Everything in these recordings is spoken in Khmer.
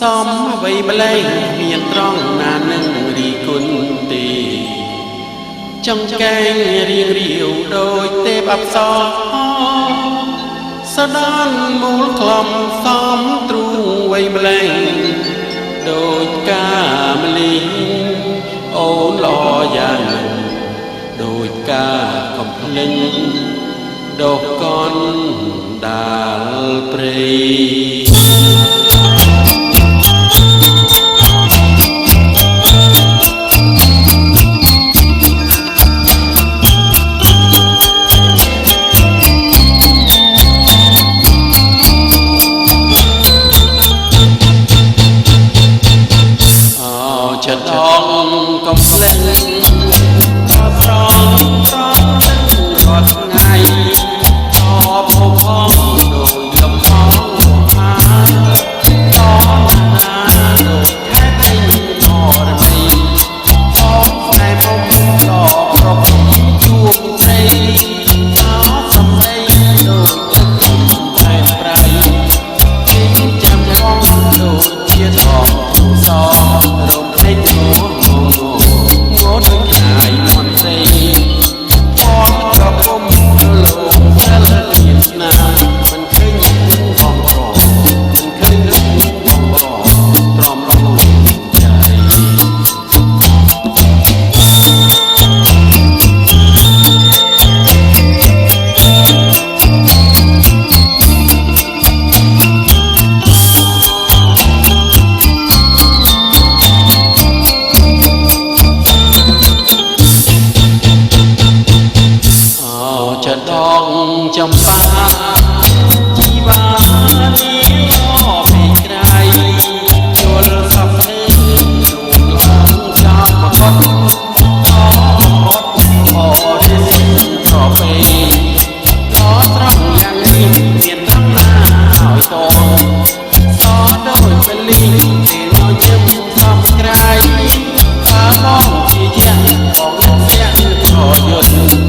សំអ្វីម្លេះមានត្រង់ណានឹងរីគុណទេចង្កេងរៀងរាវដោយទេពអប្សរសដានមូលក្លំសំទ្រូងវ័យម្លេះដោយកាមលីអូនល្អយ៉ាងដោយការកំភ្លេងដកកនដាលព្រៃចិត្តអងកំភ្លេចប្រងប្រងរាល់ថ្ងៃអបផងដោយលំអងអាតណាដូចខែពេញអរមីផងខ្សែមុំដ៏ប្រពៃជួបត្រីអសំដីដូចទឹកតែប្រៃជីចាំផងដូចជាថងសរំពេចងត់ខាយមន់ស្រីផងក៏គុំលោកសិលជាស្នាមិនឃើញបងប្រមិនឃើញបងប្រព្រមលោកใจចិត្តដងចំបាជីវានីអពីក្រៃយល់សំឡេងរួមឡើងចាំមកត់អរត់អរេប្រពេក៏ត្រង់យ៉ាងនេះមានត្រង់ណាឲ្យតសដូចបលីពេលឲ្យជឹមសំក្រៃបើបងជាយ៉ាងបងអ្នកស្យាប្រយុទ្ធ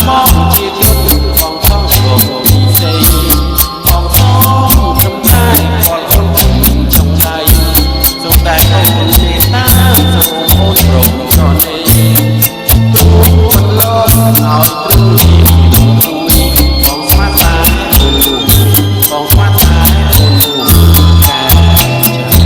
បងជាគុណបងផងបងពីសេបងផងសំដែងបលអូនចង់ដៃសូមតែអូនទេតាសូមអូនប្រងស្រនេទូមិនលត់ឲ្យទ្រូជាបងស្មាត់តែអូនបងស្មាត់តែអូនតែ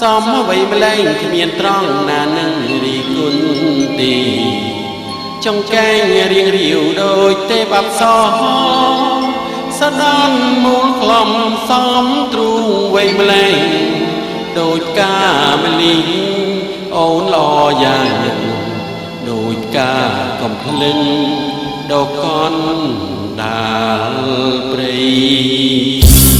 សំអ្វីម្លេះគ្មានត្រង់ណានឹងរីគុណទេចង្កេងរៀងរាវដោយទេពអប្សរសដានមូលក្លំសំទ្រូងវ័យម្លេះដោយកាមលីអូនល្អយ៉ាងដោយការកំភ្លេងដកកនដាលព្រៃ